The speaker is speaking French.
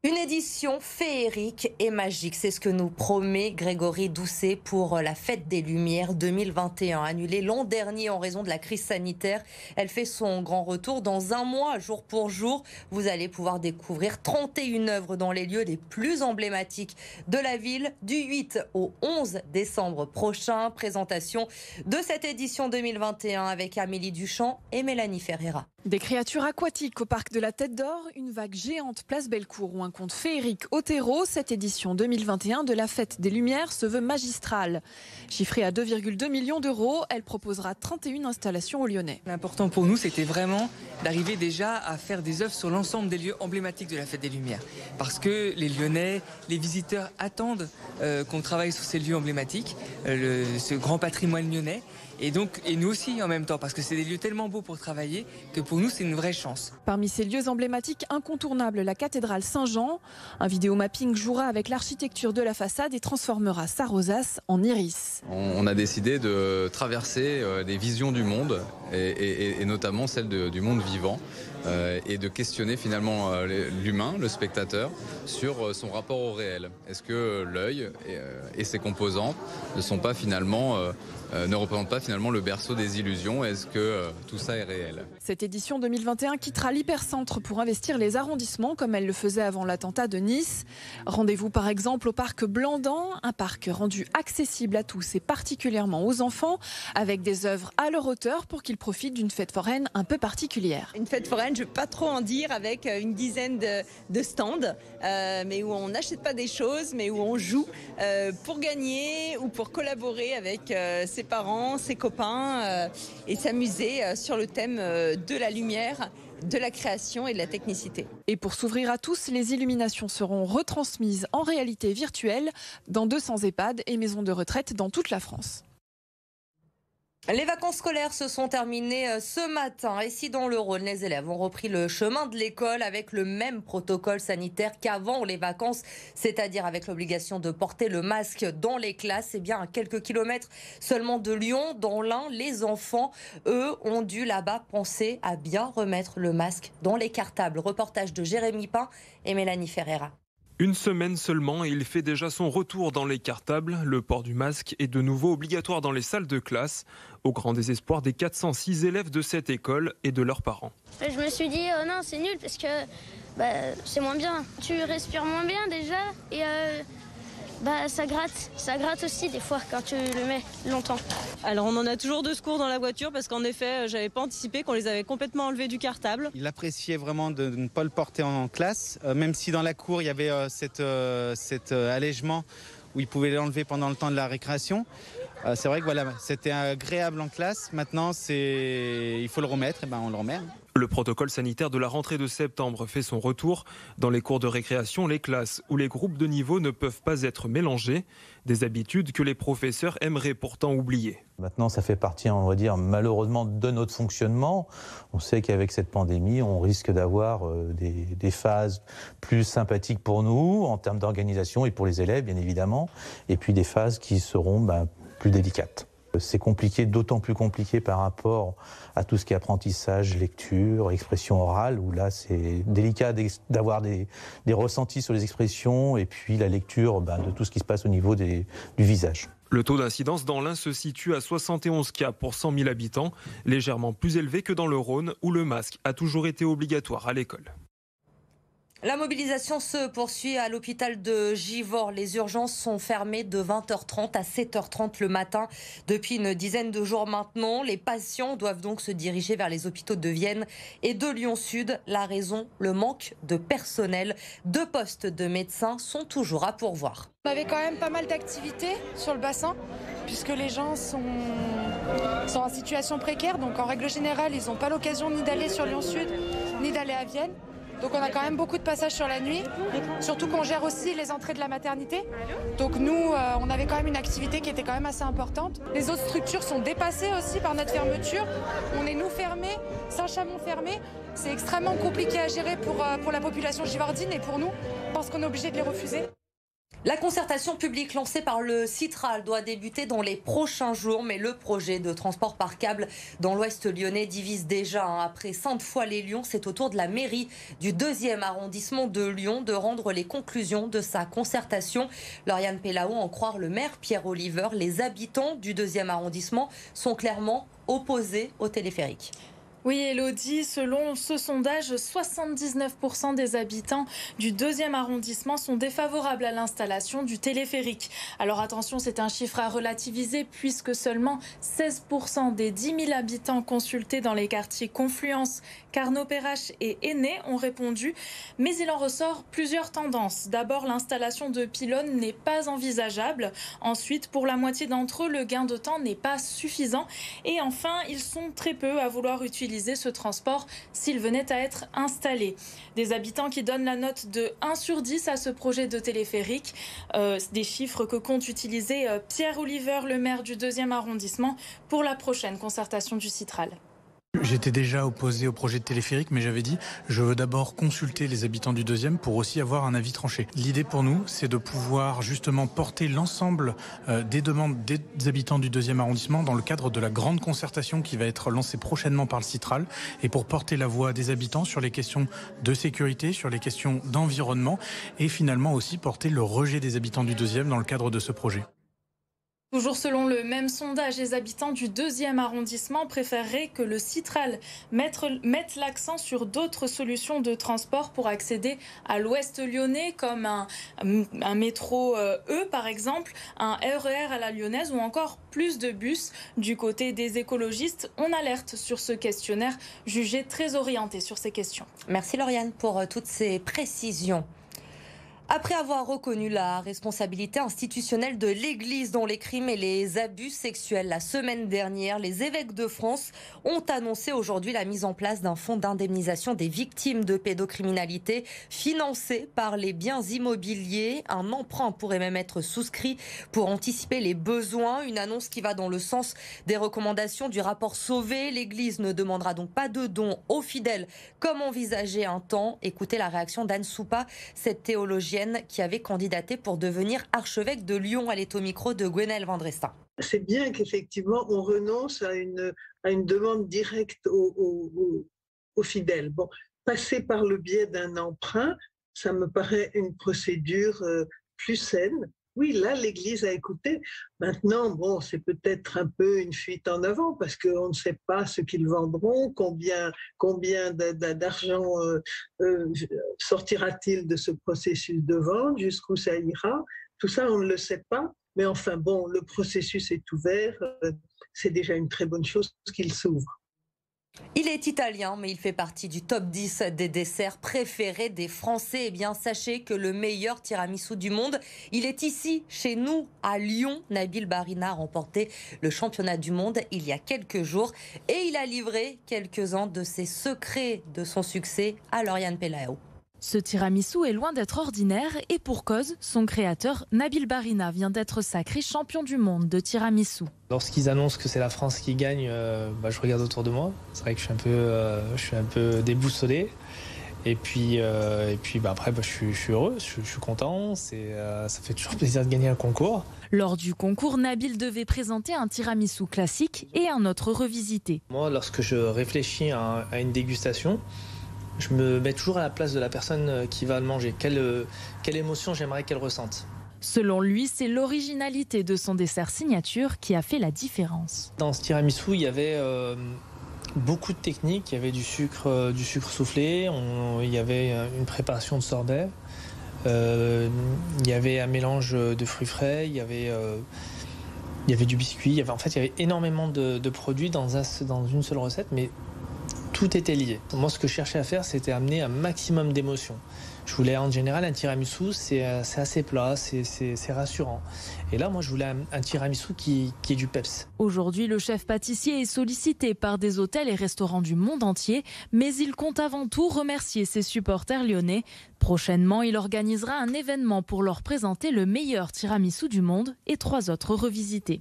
Une édition féerique et magique, c'est ce que nous promet Grégory Doucet pour la Fête des Lumières 2021. Annulée l'an dernier en raison de la crise sanitaire, elle fait son grand retour dans un mois, jour pour jour. Vous allez pouvoir découvrir 31 œuvres dans les lieux les plus emblématiques de la ville du 8 au 11 décembre prochain. Présentation de cette édition 2021 avec Amélie Duchamp et Mélanie Ferreira. Des créatures aquatiques au parc de la Tête d'Or, une vague géante place Bellecour ou un conte féerique au terreau. Cette édition 2021 de la Fête des Lumières se veut magistrale. Chiffrée à 2,2 millions d'euros, elle proposera 31 installations aux Lyonnais. L'important pour nous, c'était vraiment d'arriver déjà à faire des œuvres sur l'ensemble des lieux emblématiques de la Fête des Lumières. Parce que les Lyonnais, les visiteurs attendent qu'on travaille sur ces lieux emblématiques, ce grand patrimoine lyonnais. Et nous aussi en même temps, parce que c'est des lieux tellement beaux pour travailler que pour nous c'est une vraie chance. Parmi ces lieux emblématiques incontournables, la cathédrale Saint-Jean. Un vidéomapping jouera avec l'architecture de la façade et transformera sa rosace en iris. On a décidé de traverser des visions du monde et notamment celle du monde vivant et de questionner finalement l'humain, le spectateur, sur son rapport au réel. Est-ce que l'œil et ses composantes ne représentent pas finalement le berceau des illusions? Est-ce que tout ça est réel? Cette édition 2021 quittera l'hypercentre pour investir les arrondissements comme elle le faisait avant l'attentat de Nice. Rendez-vous par exemple au parc Blandan, un parc rendu accessible à tous et particulièrement aux enfants, avec des œuvres à leur hauteur pour qu'ils profitent d'une fête foraine un peu particulière. Une fête foraine, je ne vais pas trop en dire, avec une dizaine de stands, mais où on n'achète pas des choses, mais où on joue pour gagner ou pour collaborer avec ses parents, ses copains et s'amuser sur le thème de la lumière, de la création et de la technicité. Et pour s'ouvrir à tous, les illuminations seront retransmises en réalité virtuelle dans 200 EHPAD et maisons de retraite dans toute la France. Les vacances scolaires se sont terminées ce matin. Et si dans le Rhône, les élèves ont repris le chemin de l'école avec le même protocole sanitaire qu'avant les vacances, c'est-à-dire avec l'obligation de porter le masque dans les classes, et bien à quelques kilomètres seulement de Lyon, dans l'Ain, les enfants, eux, ont dû là-bas penser à bien remettre le masque dans les cartables. Reportage de Jérémy Pain et Mélanie Ferreira. Une semaine seulement et il fait déjà son retour dans les cartables. Le port du masque est de nouveau obligatoire dans les salles de classe, au grand désespoir des 406 élèves de cette école et de leurs parents. Je me suis dit non, c'est nul parce que c'est moins bien. Tu respires moins bien déjà et ça gratte aussi des fois quand tu le mets longtemps. Alors on en a toujours de secours dans la voiture parce qu'en effet j'avais pas anticipé qu'on les avait complètement enlevés du cartable. Il appréciait vraiment de ne pas le porter en classe, même si dans la cour il y avait cet allègement où il pouvait l'enlever pendant le temps de la récréation. C'est vrai que voilà, c'était agréable en classe, maintenant il faut le remettre, et on le remet. Le protocole sanitaire de la rentrée de septembre fait son retour. Dans les cours de récréation, les classes ou les groupes de niveau ne peuvent pas être mélangés. Des habitudes que les professeurs aimeraient pourtant oublier. Maintenant, ça fait partie, on va dire, malheureusement de notre fonctionnement. On sait qu'avec cette pandémie, on risque d'avoir des phases plus sympathiques pour nous, en termes d'organisation et pour les élèves, bien évidemment. Et puis des phases qui seront plus délicates. C'est compliqué, d'autant plus compliqué par rapport à tout ce qui est apprentissage, lecture, expression orale, où là c'est délicat d'avoir des ressentis sur les expressions et puis la lecture de tout ce qui se passe au niveau du visage. Le taux d'incidence dans l'Ain se situe à 71 cas pour 100 000 habitants, légèrement plus élevé que dans le Rhône où le masque a toujours été obligatoire à l'école. La mobilisation se poursuit à l'hôpital de Givors. Les urgences sont fermées de 20h30 à 7h30 le matin depuis une dizaine de jours maintenant. Les patients doivent donc se diriger vers les hôpitaux de Vienne et de Lyon-Sud. La raison, le manque de personnel. 2 postes de médecins sont toujours à pourvoir. On avait quand même pas mal d'activités sur le bassin puisque les gens sont en situation précaire. Donc en règle générale, ils n'ont pas l'occasion ni d'aller sur Lyon-Sud ni d'aller à Vienne. Donc on a quand même beaucoup de passages sur la nuit, surtout qu'on gère aussi les entrées de la maternité. Donc nous, on avait quand même une activité qui était quand même assez importante. Les autres structures sont dépassées aussi par notre fermeture. On est nous fermés, Saint-Chamond fermé. C'est extrêmement compliqué à gérer pour la population givardine et pour nous, parce qu'on est obligé de les refuser. La concertation publique lancée par le Citral doit débuter dans les prochains jours, mais le projet de transport par câble dans l'ouest lyonnais divise déjà. Après Sainte-Foy-les-Lyons, c'est au tour de la mairie du 2e arrondissement de Lyon de rendre les conclusions de sa concertation. Lauriane Pellaud, en croire le maire Pierre Oliver, les habitants du 2e arrondissement sont clairement opposés au téléphérique. Oui, Elodie, selon ce sondage, 79% des habitants du 2e arrondissement sont défavorables à l'installation du téléphérique. Alors attention, c'est un chiffre à relativiser puisque seulement 16% des 10 000 habitants consultés dans les quartiers Confluence, Carnot-Perrache et Aîné ont répondu. Mais il en ressort plusieurs tendances. D'abord, l'installation de pylônes n'est pas envisageable. Ensuite, pour la moitié d'entre eux, le gain de temps n'est pas suffisant. Et enfin, ils sont très peu à vouloir utiliser ce transport s'il venait à être installé. Des habitants qui donnent la note de 1 sur 10 à ce projet de téléphérique. Des chiffres que compte utiliser Pierre Oliver, le maire du 2e arrondissement, pour la prochaine concertation du Citral. J'étais déjà opposé au projet de téléphérique, mais j'avais dit je veux d'abord consulter les habitants du 2e pour aussi avoir un avis tranché. L'idée pour nous, c'est de pouvoir justement porter l'ensemble des demandes des habitants du 2e arrondissement dans le cadre de la grande concertation qui va être lancée prochainement par le Citral, et pour porter la voix des habitants sur les questions de sécurité, sur les questions d'environnement, et finalement aussi porter le rejet des habitants du 2e dans le cadre de ce projet. Toujours selon le même sondage, les habitants du 2e arrondissement préféreraient que le Citral mette l'accent sur d'autres solutions de transport pour accéder à l'ouest lyonnais, comme un métro E par exemple, un RER à la lyonnaise ou encore plus de bus. Du côté des écologistes, on alerte sur ce questionnaire jugé très orienté sur ces questions. Merci Lauriane pour toutes ces précisions. Après avoir reconnu la responsabilité institutionnelle de l'Église dans les crimes et les abus sexuels la semaine dernière, les évêques de France ont annoncé aujourd'hui la mise en place d'un fonds d'indemnisation des victimes de pédocriminalité financé par les biens immobiliers. Un emprunt pourrait même être souscrit pour anticiper les besoins. Une annonce qui va dans le sens des recommandations du rapport Sauvé. L'Église ne demandera donc pas de dons aux fidèles comme envisagé un temps. Écoutez la réaction d'Anne Soupa, cette théologienne qui avait candidaté pour devenir archevêque de Lyon. Elle est au micro de Gwenaëlle Vendrestin. C'est bien qu'effectivement on renonce à une demande directe aux fidèles. Bon, passer par le biais d'un emprunt, ça me paraît une procédure plus saine. Oui, là, l'Église a écouté. Maintenant, bon, c'est peut-être un peu une fuite en avant parce qu'on ne sait pas ce qu'ils vendront, combien d'argent sortira-t-il de ce processus de vente, jusqu'où ça ira. Tout ça, on ne le sait pas. Mais enfin, bon, le processus est ouvert. C'est déjà une très bonne chose qu'il s'ouvre. Il est italien, mais il fait partie du top 10 des desserts préférés des Français. Eh bien, sachez que le meilleur tiramisu du monde, il est ici, chez nous, à Lyon. Nabil Baghina a remporté le championnat du monde il y a quelques jours et il a livré quelques-uns de ses secrets de son succès à Lauriane Pellaud. Ce tiramisu est loin d'être ordinaire et pour cause, son créateur Nabil Baghina vient d'être sacré champion du monde de tiramisu. Lorsqu'ils annoncent que c'est la France qui gagne, je regarde autour de moi. C'est vrai que je suis un peu déboussolé. Et puis après, je suis heureux, je suis content. Ça fait toujours plaisir de gagner un concours. Lors du concours, Nabil devait présenter un tiramisu classique et un autre revisité. Moi, lorsque je réfléchis à une dégustation, je me mets toujours à la place de la personne qui va le manger. Quelle émotion j'aimerais qu'elle ressente. Selon lui, c'est l'originalité de son dessert signature qui a fait la différence. Dans ce tiramisu, il y avait beaucoup de techniques. Il y avait du sucre soufflé, il y avait une préparation de sorbet, il y avait un mélange de fruits frais, il y avait du biscuit. Il y avait énormément de produits dans une seule recette, mais tout était lié. Moi, ce que je cherchais à faire, c'était amener un maximum d'émotions. Je voulais, en général, un tiramisu, c'est assez plat, c'est rassurant. Et là, moi, je voulais un tiramisu qui est du peps. Aujourd'hui, le chef pâtissier est sollicité par des hôtels et restaurants du monde entier, mais il compte avant tout remercier ses supporters lyonnais. Prochainement, il organisera un événement pour leur présenter le meilleur tiramisu du monde et 3 autres revisités.